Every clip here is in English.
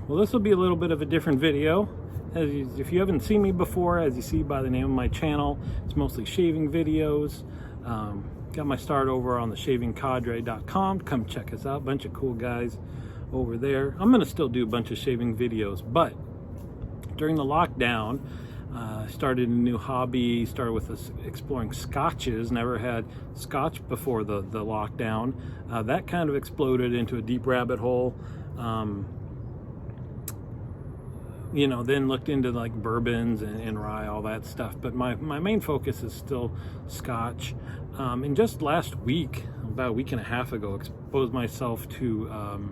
Well, this will be a little bit of a different video. If you haven't seen me before, as you see by the name of my channel, it's mostly shaving videos. Got my start over on the shavingcadre.com. Come check us out. Bunch of cool guys over there. I'm gonna still do a bunch of shaving videos, but during the lockdown, I started a new hobby. Started with exploring scotches. Never had scotch before the lockdown. That kind of exploded into a deep rabbit hole. You know, then looked into like bourbons and rye, all that stuff. But my main focus is still scotch. And just last week, about a week and a half ago, exposed myself to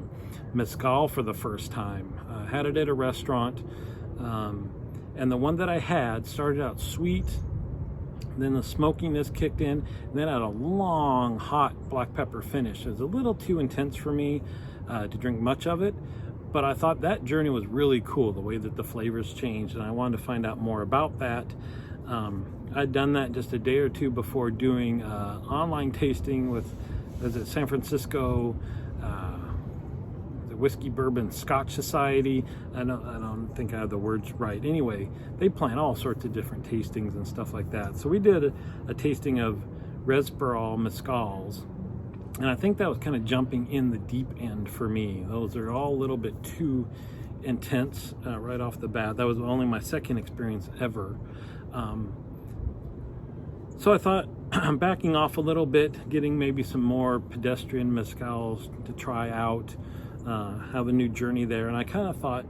Mezcal for the first time. Had it at a restaurant. And the one that I had started out sweet, then the smokiness kicked in, and then had a long, hot black pepper finish. It was a little too intense for me to drink much of it, but I thought that journey was really cool, the way that the flavors changed, and I wanted to find out more about that. I'd done that just a day or two before doing online tasting with, San Francisco Whiskey Bourbon Scotch Society. I don't think I have the words right. Anyway, they plan all sorts of different tastings and stuff like that. So we did a tasting of Resperal Mezcals, and I think that was kind of jumping in the deep end for me. Those are all a little bit too intense right off the bat. That was only my second experience ever. So I thought, I'm backing off a little bit, getting maybe some more pedestrian mezcals to try out. Have a new journey there, and I kind of thought,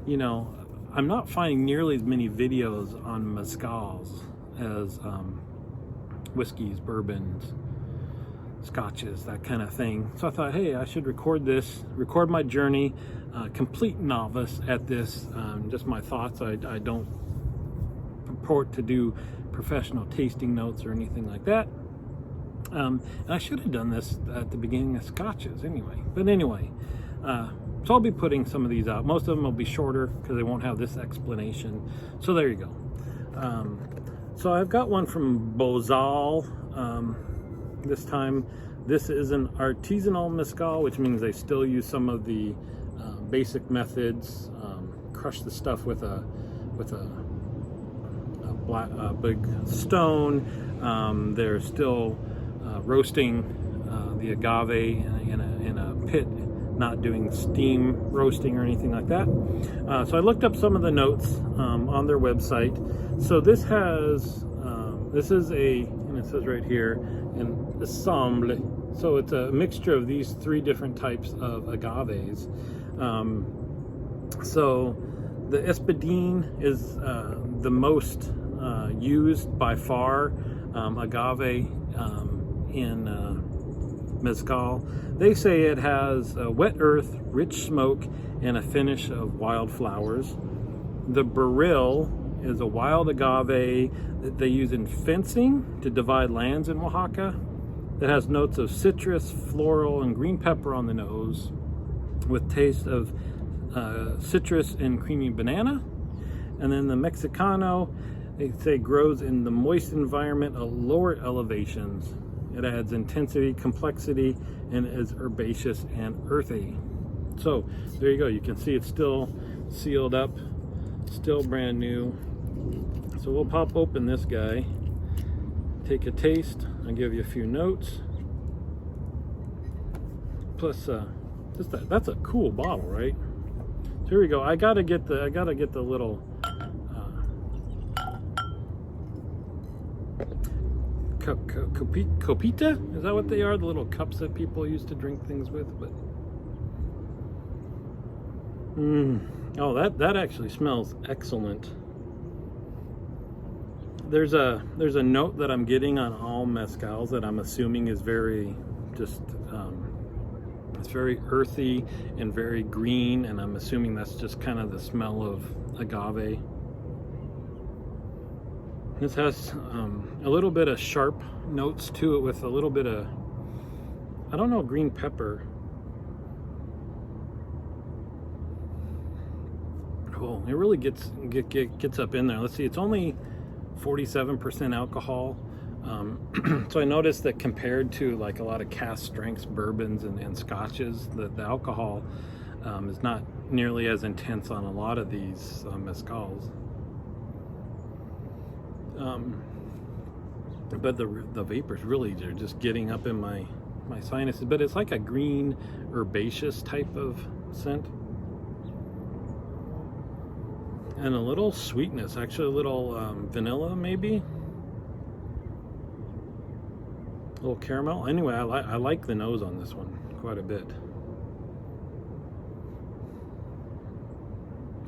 you know, I'm not finding nearly as many videos on mezcals as whiskeys, bourbons, scotches, that kind of thing. So I thought, hey, I should record my journey. Complete novice at this, just my thoughts. I don't purport to do professional tasting notes or anything like that. And I should have done this at the beginning of scotches anyway. But anyway, so I'll be putting some of these out. Most of them will be shorter because they won't have this explanation. So there you go. So I've got one from Bozal. This time, this is an artisanal mezcal, which means they still use some of the basic methods. Crush the stuff with a big stone. They're still roasting the agave in a pit, not doing steam roasting or anything like that. So I looked up some of the notes on their website. So this has, this is and it says right here, an Ensamble. So it's a mixture of these three different types of agaves. So the Espadín is the most used by far agave in mezcal. They say it has wet earth, rich smoke, and a finish of wildflowers. The barril is a wild agave that they use in fencing to divide lands in Oaxaca. It has notes of citrus, floral, and green pepper on the nose, with taste of citrus and creamy banana. And then the Mexicano, they say, grows in the moist environment at lower elevations. It adds intensity, complexity, and is herbaceous and earthy. So there you go. You can see it's still sealed up, still brand new. So we'll pop open this guy, take a taste. I'll give you a few notes. Plus, that's a cool bottle, right? So here we go. I gotta get the little copita? Is that what they are? The little cups that people used to drink things with? But oh, that actually smells excellent. There's a note that I'm getting on all mezcals that I'm assuming is very just it's very earthy and very green, and I'm assuming that's just kind of the smell of agave. This has a little bit of sharp notes to it with a little bit of, I don't know, green pepper. Oh, it really gets up in there. Let's see, it's only 47% alcohol. So I noticed that compared to like a lot of cask strength bourbons and scotches, that the alcohol is not nearly as intense on a lot of these mezcals. But the vapors really are just getting up in my sinuses. But it's like a green herbaceous type of scent. And a little sweetness, actually a little vanilla maybe. A little caramel. Anyway, I like the nose on this one quite a bit.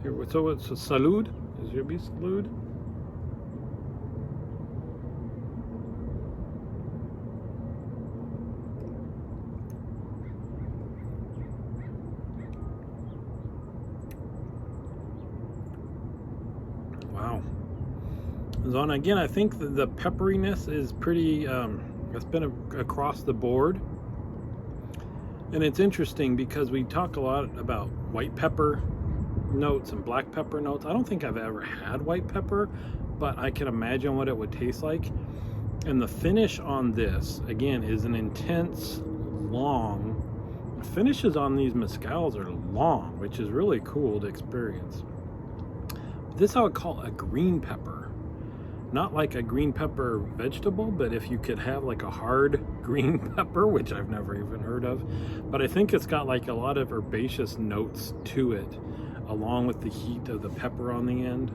Here, so it's a salud. Is your be salud? Wow. So, and again, I think the pepperiness is pretty. It's been across the board, and it's interesting because we talk a lot about white pepper notes and black pepper notes. I don't think I've ever had white pepper, but I can imagine what it would taste like. And the finish on this, again, is an intense, long. The finishes on these mezcals are long, which is really cool to experience. This I would call a green pepper. Not like a green pepper vegetable, but if you could have like a hard green pepper, which I've never even heard of. But I think it's got like a lot of herbaceous notes to it, along with the heat of the pepper on the end.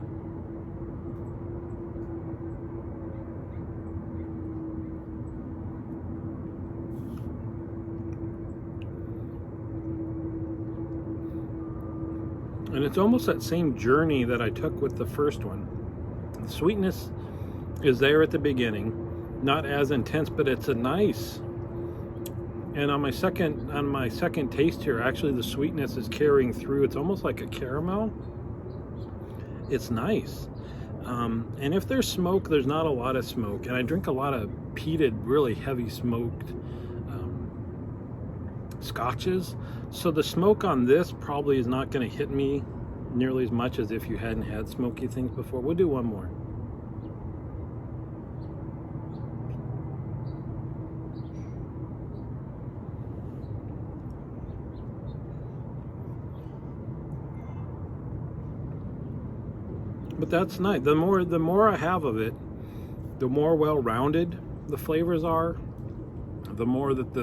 And it's almost that same journey that I took with the first one. The sweetness is there at the beginning, not as intense, but it's a nice. And on my second taste here, actually the sweetness is carrying through. It's almost like a caramel. It's nice. And if there's smoke, there's not a lot of smoke. And I drink a lot of peated, really heavy smoked scotches. So the smoke on this probably is not going to hit me nearly as much as if you hadn't had smoky things before. We'll do one more. But that's nice. The more I have of it, the more well-rounded the flavors are. The more that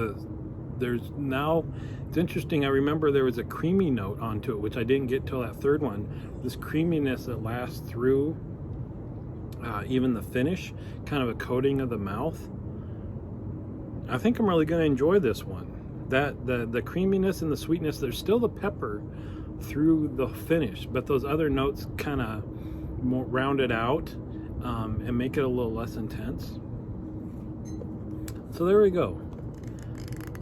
there's now. It's interesting. I remember there was a creamy note onto it, which I didn't get till that third one. This creaminess that lasts through even the finish, kind of a coating of the mouth. I think I'm really going to enjoy this one. That the creaminess and the sweetness. There's still the pepper through the finish, but those other notes kind of more rounded out and make it a little less intense. So there we go.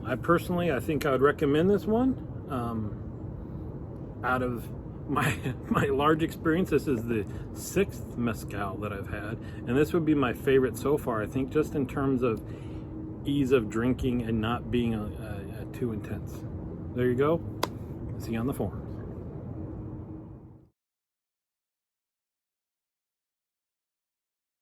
I think I would recommend this one. Out of my large experience, this is the 6th mezcal that I've had, and this would be my favorite so far. I think just in terms of ease of drinking and not being too intense. There you go. See you on the forum.